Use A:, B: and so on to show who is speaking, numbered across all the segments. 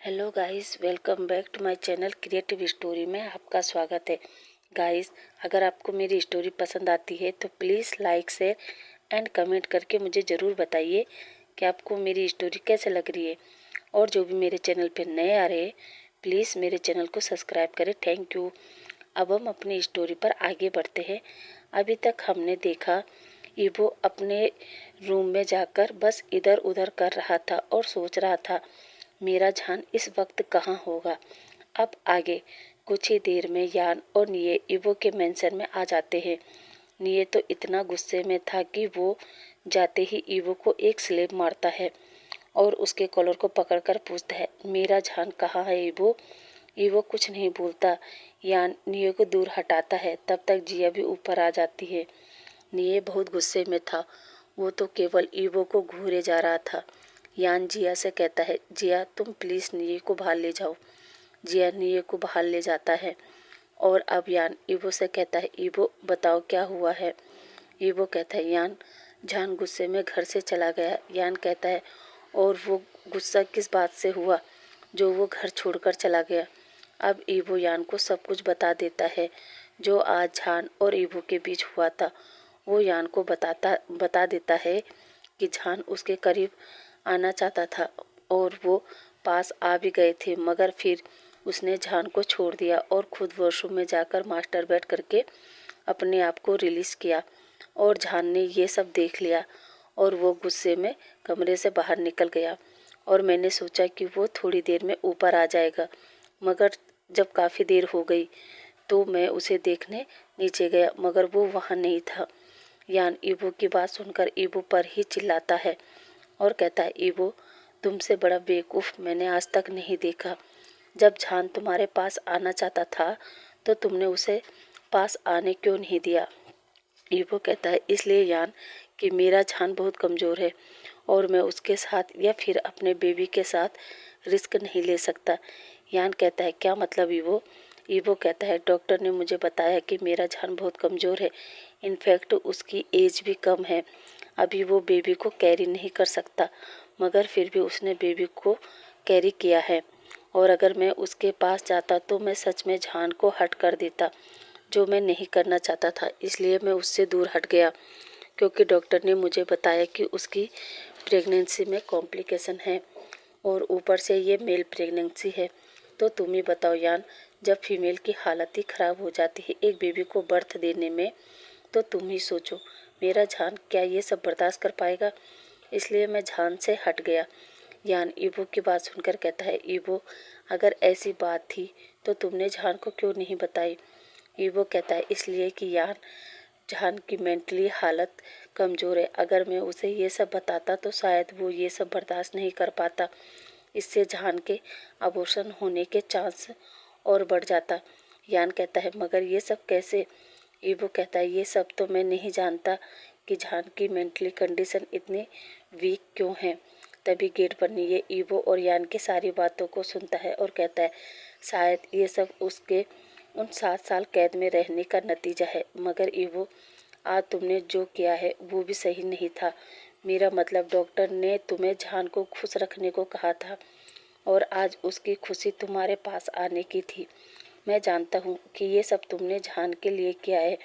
A: Hello guys, welcome back to my channel creative story में आपका स्वागत है। गाइस, अगर आपको मेरी स्टोरी पसंद आती है तो please like share and comment करके मुझे ज़रूर बताइए कि आपको मेरी स्टोरी कैसे लग रही है। और जो भी मेरे चैनल पे नए आ रहे हैं प्लीज़ मेरे चैनल को सब्सक्राइब करें। Thank you. अब हम अपनी स्टोरी पर आगे बढ़ते हैं। अभी तक हमने देखा ईवो अपने रूम में जाकर बस इधर उधर कर रहा था और सोच रहा था मेरा जान इस वक्त कहाँ होगा। अब आगे कुछ ही देर में यान और निये ईवो के मेंशन में आ जाते हैं। निये तो इतना गुस्से में था कि वो जाते ही ईवो को एक स्लेब मारता है और उसके कॉलर को पकड़कर पूछता है, मेरा जान कहाँ है ईवो। ईवो कुछ नहीं बोलता। यान निये को दूर हटाता है। तब तक जिया भी ऊपर आ जाती है। निये बहुत गुस्से में था। वो तो केवल ईवो को घूरे जा रहा था। यान जिया से कहता है, जिया तुम प्लीज़ निये को बाहर ले जाओ। जिया निये को बाहर ले जाता है और अब यान ईवो से कहता है, ईवो बताओ क्या हुआ है। ईवो कहता है, यान जान गुस्से में घर से चला गया। यान कहता है, और वो गुस्सा किस बात से हुआ जो वो घर छोड़कर चला गया। अब ईवो यान को सब कुछ बता देता है जो आज जान और ईवो के बीच हुआ था। वो यान को बता देता है कि जान उसके करीब आना चाहता था और वो पास आ भी गए थे, मगर फिर उसने जान को छोड़ दिया और खुद वॉशरूम में जाकर मास्टर बेड करके अपने आप को रिलीज किया। और जान ने ये सब देख लिया और वो गुस्से में कमरे से बाहर निकल गया। और मैंने सोचा कि वो थोड़ी देर में ऊपर आ जाएगा, मगर जब काफ़ी देर हो गई तो मैं उसे देखने नीचे गया, मगर वो वहाँ नहीं था। यान ईवो की बात सुनकर ईवो पर ही चिल्लाता है और कहता है, ईवो तुमसे बड़ा बेवकूफ़ मैंने आज तक नहीं देखा। जब जान तुम्हारे पास आना चाहता था तो तुमने उसे पास आने क्यों नहीं दिया। ईवो कहता है, इसलिए यान कि मेरा जान बहुत कमज़ोर है और मैं उसके साथ या फिर अपने बेबी के साथ रिस्क नहीं ले सकता। यान कहता है, क्या मतलब ईवो। ईवो कहता है, डॉक्टर ने मुझे बताया कि मेरा जान बहुत कमज़ोर है। इनफैक्ट उसकी एज भी कम है। अभी वो बेबी को कैरी नहीं कर सकता, मगर फिर भी उसने बेबी को कैरी किया है। और अगर मैं उसके पास जाता तो मैं सच में जान को हर्ट कर देता, जो मैं नहीं करना चाहता था। इसलिए मैं उससे दूर हट गया, क्योंकि डॉक्टर ने मुझे बताया कि उसकी प्रेगनेंसी में कॉम्प्लिकेशन है और ऊपर से ये मेल प्रेगनेंसी है। तो तुम ही बताओ यान, जब फीमेल की हालत ही ख़राब हो जाती है एक बेबी को बर्थ देने में, तो तुम ही सोचो मेरा जान क्या ये सब बर्दाश्त कर पाएगा। इसलिए मैं जान से हट गया। यान ईवो की बात सुनकर कहता है, ईवो अगर ऐसी बात थी तो तुमने जान को क्यों नहीं बताई। ईवो कहता है, इसलिए कि यान जान की मेंटली हालत कमज़ोर है। अगर मैं उसे ये सब बताता तो शायद वो ये सब बर्दाश्त नहीं कर पाता। इससे जान के अबॉर्शन होने के चांस और बढ़ जाता। यान कहता है, मगर ये सब कैसे। ईवो कहता है, ये सब तो मैं नहीं जानता कि जान की मेंटली कंडीशन इतनी वीक क्यों है। तभी गेट पर निये ईवो और यान की सारी बातों को सुनता है और कहता है, शायद ये सब उसके उन 7 साल कैद में रहने का नतीजा है। मगर ईवो, आज तुमने जो किया है वो भी सही नहीं था। मेरा मतलब डॉक्टर ने तुम्हें जान को खुश रखने को कहा था और आज उसकी खुशी तुम्हारे पास आने की थी। मैं जानता हूँ कि ये सब तुमने जान के लिए किया है,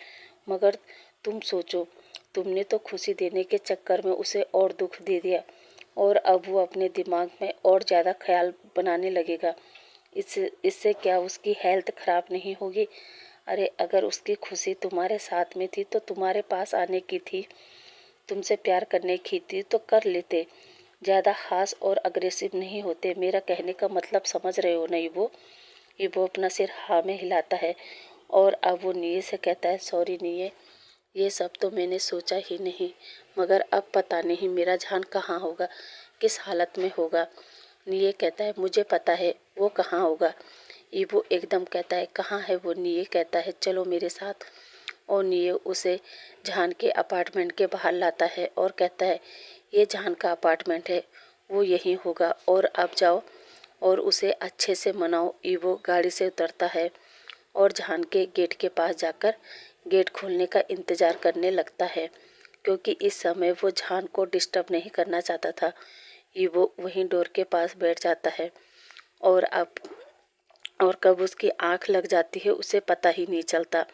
A: मगर तुम सोचो, तुमने तो खुशी देने के चक्कर में उसे और दुख दे दिया और अब वो अपने दिमाग में और ज़्यादा ख्याल बनाने लगेगा। इससे क्या उसकी हेल्थ ख़राब नहीं होगी। अरे अगर उसकी खुशी तुम्हारे साथ में थी तो तुम्हारे पास आने की थी, तुमसे प्यार करने की थी तो कर लेते, ज़्यादा हाश और अग्रेसिव नहीं होते। मेरा कहने का मतलब समझ रहे हो नहीं वो। वो अपना सिर हाँ में हिलाता है और अब वो निये से कहता है, सॉरी निये, ये सब तो मैंने सोचा ही नहीं, मगर अब पता नहीं मेरा जान कहाँ होगा, किस हालत में होगा। निये कहता है, मुझे पता है वो कहाँ होगा। ईवो एकदम कहता है, कहाँ है वो। निये कहता है, चलो मेरे साथ। और निये उसे जान के अपार्टमेंट के बाहर लाता है और कहता है, ये जान का अपार्टमेंट है, वो यहीं होगा और अब जाओ और उसे अच्छे से मनाओ। ईवो गाड़ी से उतरता है और जान के गेट के पास जाकर गेट खोलने का इंतज़ार करने लगता है, क्योंकि इस समय वो जान को डिस्टर्ब नहीं करना चाहता था। ईवो वहीं डोर के पास बैठ जाता है और कब उसकी आंख लग जाती है उसे पता ही नहीं चलता।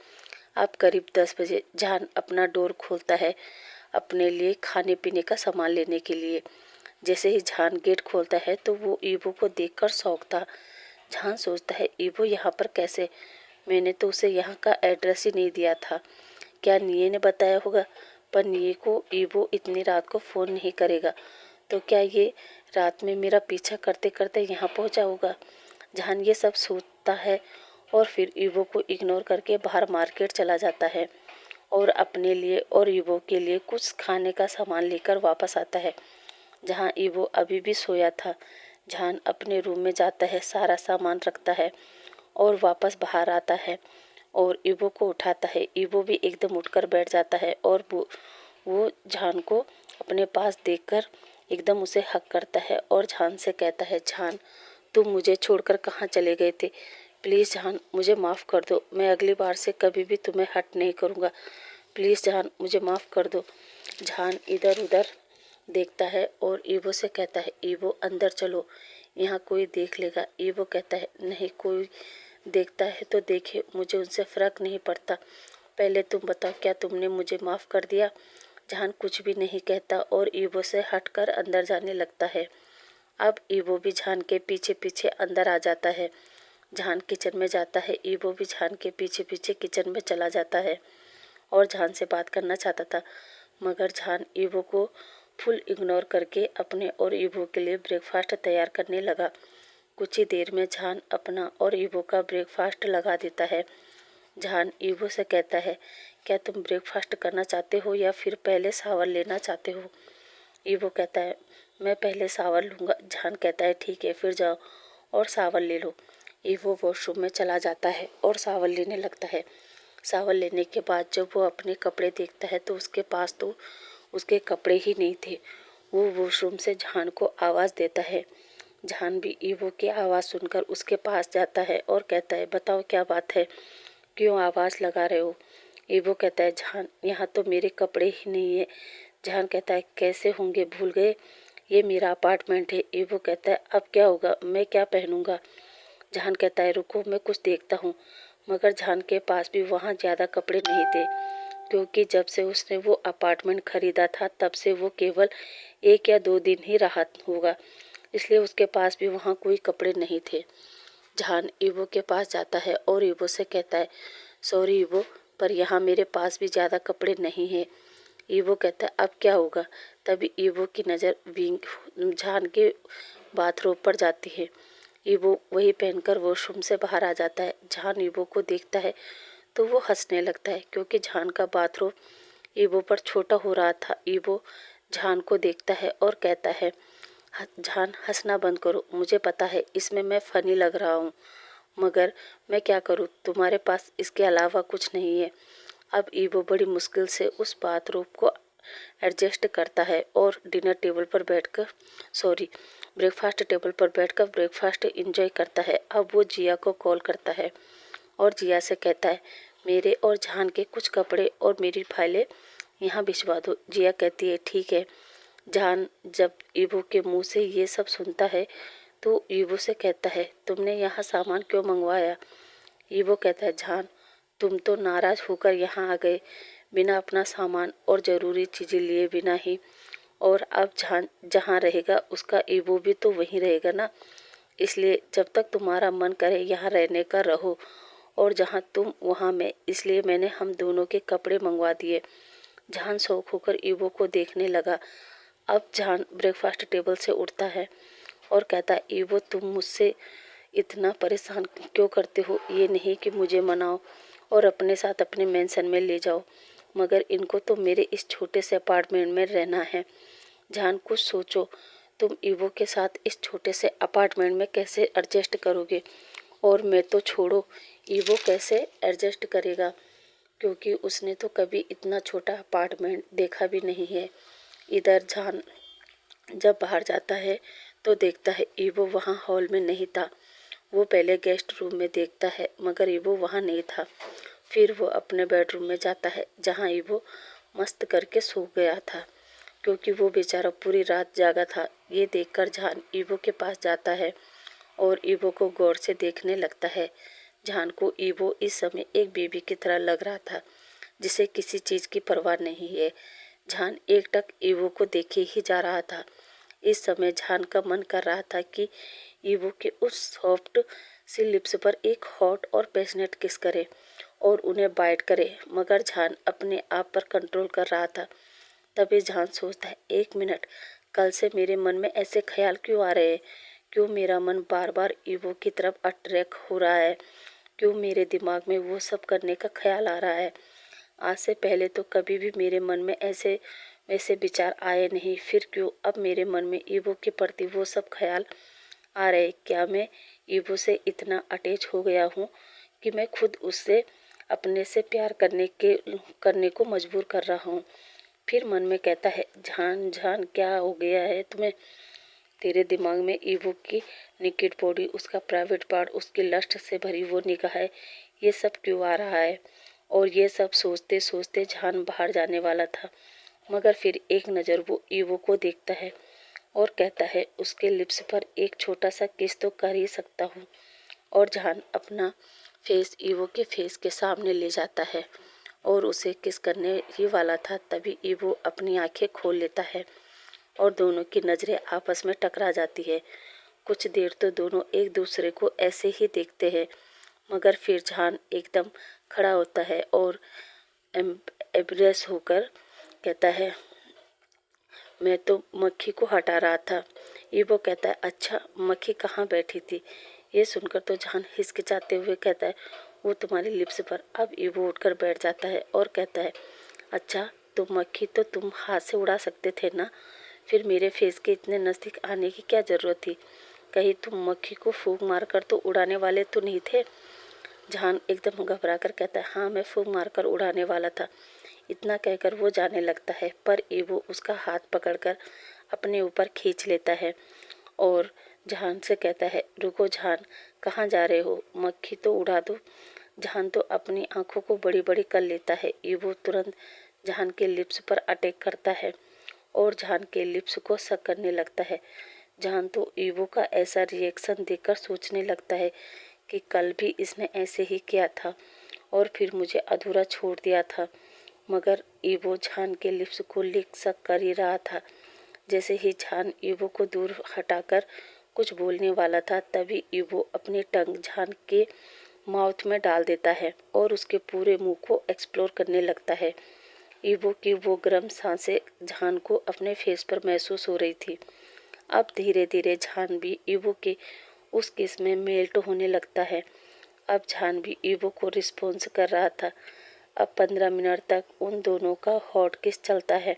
A: अब करीब 10 बजे जहान अपना डोर खोलता है अपने लिए खाने पीने का सामान लेने के लिए। जैसे ही जहान गेट खोलता है तो वो ईवो को देखकर चौंकता। जहान सोचता है ईवो यहाँ पर कैसे, मैंने तो उसे यहाँ का एड्रेस ही नहीं दिया था। क्या निये ने बताया होगा? पर निये को ईवो इतनी रात को फ़ोन नहीं करेगा, तो क्या ये रात में मेरा पीछा करते करते यहाँ पहुँचा होगा? जहान ये सब सोचता है और फिर ईवो को इग्नोर करके बाहर मार्केट चला जाता है और अपने लिए और ईवो के लिए कुछ खाने का सामान लेकर वापस आता है। जहाँ ईवो अभी भी सोया था। जहान अपने रूम में जाता है, सारा सामान रखता है और वापस बाहर आता है और ईवो को उठाता है। ईवो भी एकदम उठकर बैठ जाता है और वो जहान को अपने पास देखकर एकदम उसे हक करता है और जहान से कहता है, जहान तुम मुझे छोड़कर कहाँ चले गए थे? प्लीज़ जहान मुझे माफ़ कर दो, मैं अगली बार से कभी भी तुम्हें हर्ट नहीं करूँगा। प्लीज़ जहान मुझे माफ़ कर दो। जहान इधर उधर देखता है और ईवो से कहता है, ईवो अंदर चलो, यहाँ कोई देख लेगा। ईवो कहता है, नहीं, कोई देखता है तो देखे, मुझे उनसे फ़र्क नहीं पड़ता। पहले तुम बताओ, क्या तुमने मुझे माफ़ कर दिया? जहान कुछ भी नहीं कहता और ईवो से हटकर अंदर जाने लगता है। अब ईवो भी जहान के पीछे पीछे अंदर आ जाता है। जहान किचन में जाता है, ईवो भी जहान के पीछे पीछे किचन में चला जाता है और जहान से बात करना चाहता था, मगर जहान ईवो को फुल इग्नोर करके अपने और ईवो के लिए ब्रेकफास्ट तैयार करने लगा। कुछ ही देर में जहान अपना और ईवो का ब्रेकफास्ट लगा देता है। जहान ईवो से कहता है, क्या तुम ब्रेकफास्ट करना चाहते हो या फिर पहले शावर लेना चाहते हो? ईवो कहता है, मैं पहले शावर लूँगा। जहान कहता है, ठीक है, फिर जाओ और शावर ले लो। ईवो वॉशरूम में चला जाता है और शावर लेने लगता है। शावर लेने के बाद जब वो अपने कपड़े देखता है तो उसके पास तो उसके कपड़े ही नहीं थे। वो वॉशरूम से जहान को आवाज़ देता है। जहान भी ईवो की आवाज़ सुनकर उसके पास जाता है और कहता है, बताओ क्या बात है, क्यों आवाज़ लगा रहे हो? ईवो कहता है, जहान यहाँ तो मेरे कपड़े ही नहीं है। जहान कहता है, कैसे होंगे, भूल गए? ये मेरा अपार्टमेंट है। ईवो कहता है, अब क्या होगा, मैं क्या पहनूंगा? जहान कहता है, रुको मैं कुछ देखता हूँ। मगर जहान के पास भी वहाँ ज़्यादा कपड़े नहीं थे, क्योंकि जब से उसने वो अपार्टमेंट खरीदा था तब से वो केवल 1 या 2 दिन ही रहा होगा, इसलिए उसके पास भी वहाँ कोई कपड़े नहीं थे। जहान ईवो के पास जाता है और ईवो से कहता है, सॉरी ईवो, पर यहाँ मेरे पास भी ज़्यादा कपड़े नहीं हैं। ईवो कहता है, अब क्या होगा? तभी ईवो की नज़र जहान के बाथरूम पर जाती है। ईवो वही पहनकर वॉशरूम से बाहर आ जाता है। जहान ईवो को देखता है तो वो हंसने लगता है, क्योंकि जहान का बाथरूम ईवो पर छोटा हो रहा था। ईवो जहान को देखता है और कहता है, जहान हंसना बंद करो, मुझे पता है इसमें मैं फ़नी लग रहा हूँ, मगर मैं क्या करूँ, तुम्हारे पास इसके अलावा कुछ नहीं है। अब ईवो बड़ी मुश्किल से उस बाथरूम को एडजस्ट करता है और ब्रेकफास्ट टेबल पर बैठकर ब्रेकफास्ट एंजॉय करता है। अब वो जिया को कॉल करता है और जिया से कहता है, मेरे और जहान के कुछ कपड़े और मेरी फाइलें यहाँ भिजवा दो। जिया कहती है, ठीक है। जहान जब ईवो के मुंह से ये सब सुनता है तो ईवो से कहता है, तुमने यहाँ सामान क्यों मंगवाया? ईवो कहता है, जहान तुम तो नाराज़ होकर यहाँ आ गए बिना अपना सामान और ज़रूरी चीज़ें लिए बिना ही, और अब जहान जहाँ रहेगा उसका ईवो भी तो वहीं रहेगा ना, इसलिए जब तक तुम्हारा मन करे यहाँ रहने का रहो, और जहाँ तुम वहाँ मैं, इसलिए मैंने हम दोनों के कपड़े मंगवा दिए। जहान शौक होकर ईवो को देखने लगा। अब जहान ब्रेकफास्ट टेबल से उठता है और कहता है, ईवो तुम मुझसे इतना परेशान क्यों करते हो? ये नहीं कि मुझे मनाओ और अपने साथ अपने मेंशन में ले जाओ, मगर इनको तो मेरे इस छोटे से अपार्टमेंट में रहना है। जहान कुछ सोचो, तुम ईवो के साथ इस छोटे से अपार्टमेंट में कैसे एडजस्ट करोगे? और मैं तो छोड़ो, ईवो कैसे एडजस्ट करेगा, क्योंकि उसने तो कभी इतना छोटा अपार्टमेंट देखा भी नहीं है। इधर जहान जब बाहर जाता है तो देखता है ईवो वहाँ हॉल में नहीं था। वो पहले गेस्ट रूम में देखता है, मगर ईवो वहाँ नहीं था। फिर वो अपने बेडरूम में जाता है जहाँ ईवो मस्त करके सो गया था, क्योंकि वो बेचारा पूरी रात जागा था। ये देखकर जहान ईवो के पास जाता है और ईवो को गौर से देखने लगता है। जहान को ईवो इस समय एक बेबी की तरह लग रहा था, जिसे किसी चीज़ की परवाह नहीं है। जहान एकटक ईवो को देखे ही जा रहा था। इस समय जहान का मन कर रहा था कि ईवो के उस सॉफ्ट सी लिप्स पर एक हॉट और पैशनेट किस करे और उन्हें बाइट करे, मगर जहान अपने आप पर कंट्रोल कर रहा था। तभी जहान सोचता है, एक मिनट, कल से मेरे मन में ऐसे ख्याल क्यों आ रहे हैं? क्यों मेरा मन बार बार ईवो की तरफ अट्रैक्ट हो रहा है? क्यों मेरे दिमाग में वो सब करने का ख्याल आ रहा है? आज से पहले तो कभी भी मेरे मन में ऐसे वैसे विचार आए नहीं, फिर क्यों अब मेरे मन में ईवो के प्रति वो सब ख्याल आ रहे? क्या मैं ईवो से इतना अटैच हो गया हूँ कि मैं खुद उससे अपने से प्यार करने को मजबूर कर रहा हूँ? फिर मन में कहता है, जान जान क्या हो गया है तुम्हें? तेरे दिमाग में ईवो की निकेट बॉडी, उसका प्राइवेट पार्ट, उसकी लस्ट से भरी वो निगाहें, ये सब क्यों आ रहा है? और ये सब सोचते सोचते जान बाहर जाने वाला था, मगर फिर एक नज़र वो ईवो को देखता है और कहता है, उसके लिप्स पर एक छोटा सा किस तो कर ही सकता हूँ। और जान अपना फेस ईवो के फेस के सामने ले जाता है और उसे किस करने ही वाला था, तभी ईवो अपनी आंखें खोल लेता है और दोनों की नज़रें आपस में टकरा जाती है। कुछ देर तो दोनों एक दूसरे को ऐसे ही देखते हैं, मगर फिर जान एकदम खड़ा होता है और एम्ब्रेस होकर कहता है, मैं तो मक्खी को हटा रहा था। ईवो कहता है, अच्छा, मक्खी कहाँ बैठी थी? ये सुनकर तो जान हिचकिचाते हुए कहता है, वो तुम्हारी लिप्स पर। अब ईवो उठकर बैठ जाता है और कहता है, अच्छा, तो मक्खी तो तुम हाथ से उड़ा सकते थे ना, फिर मेरे फेस के इतने नज़दीक आने की क्या ज़रूरत थी? कहीं तुम मक्खी को फूंक मारकर तो उड़ाने वाले तो नहीं थे? जहान एकदम घबरा कर कहता है, हाँ, मैं फूंक मारकर उड़ाने वाला था। इतना कहकर वो जाने लगता है, पर ईवो उसका हाथ पकड़कर अपने ऊपर खींच लेता है और जहान से कहता है, रुको जहान, कहाँ जा रहे हो? मक्खी तो उड़ा दो। जहान तो अपनी आंखों को बड़ी बड़ी कर लेता है। ईवो तुरंत जहान के लिप्स पर अटैक करता है और जहान के लिप्स को सक करने लगता है। जहान तो ईवो का ऐसा रिएक्शन देखकर सोचने लगता है कि कल भी इसने ऐसे ही किया था और फिर मुझे अधूरा छोड़ दिया था, मगर ईवो जहान के लिप्स को लिक सक कर ही रहा था। जैसे ही जहान ईवो को दूर हटाकर कुछ बोलने वाला था, तभी ईवो अपनी टंग जहान के माउथ में डाल देता है और उसके पूरे मुंह को एक्सप्लोर करने लगता है। ईवो की वो गर्म सांसें जहान को अपने फेस पर महसूस हो रही थी। अब धीरे धीरे जहान भी ईवो के उस किस में मेल्ट होने लगता है। अब जहान भी ईवो को रिस्पॉन्स कर रहा था। अब 15 मिनट तक उन दोनों का हॉट किस चलता है।